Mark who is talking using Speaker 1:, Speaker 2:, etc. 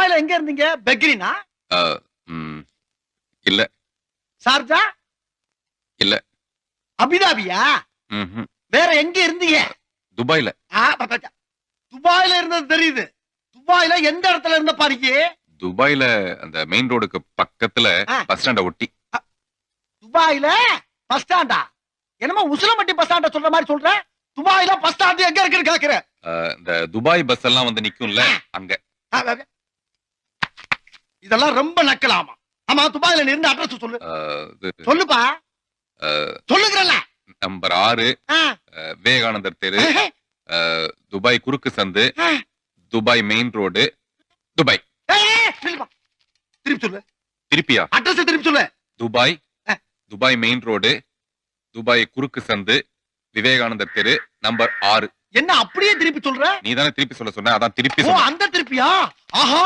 Speaker 1: துபாயில எங்க இருந்தீங்க? பெக்ரினா?
Speaker 2: இல்ல.
Speaker 1: சார்ஜா?
Speaker 2: இல்ல.
Speaker 1: அபிதாபியா? வேற எங்க இருந்தீங்க?
Speaker 2: துபாயில.
Speaker 1: துபாயில இருந்தது தெரியுது. துபாயில எந்த இடத்துல இருந்த பாருங்க?
Speaker 2: துபாயில அந்த மெயின் ரோடுக்கு பக்கத்துல பஸ் ஸ்டாண்ட ஒட்டி.
Speaker 1: துபாயில பஸ் ஸ்டாண்டா? என்னமோ உசிலம்பட்டி பஸ் ஸ்டாண்ட சொல்ற மாதிரி சொல்ற? துபாயில பஸ் ஸ்டாண்ட் எங்க இருக்குன்னு கேக்குற?
Speaker 2: இந்த துபாய் பஸ் எல்லாம் வந்து நிக்கும்ல அங்க.
Speaker 1: இதெல்லாம் ரொம்ப நக்கலாமா? ஆமா, துபாயில நீ இருந்த அட்ரஸ் சொல்லு. சொல்லுப்பா. சொல்லுங்கறல.
Speaker 2: நம்பர் 6 விவேகானந்தர் தெரு, துபாய் குறுக்கு சந்து, துபாய் மெயின் ரோடு, துபாய்.
Speaker 1: திருப்பி சொல்லு.
Speaker 2: திருப்பியா?
Speaker 1: அட்ரஸ் திருப்பி சொல்லு.
Speaker 2: Dubai, Dubai main road, Dubai குறுக்கு சந்து, விவேகானந்தர் தெரு, நம்பர் 6.
Speaker 1: என்ன அப்படியே திருப்பி சொல்ற?
Speaker 2: நீ தானே திருப்பி சொல்ல சொன்ன, அதான் திருப்பி சொன்ன.
Speaker 1: அந்த திருப்பியா? ஆஹா.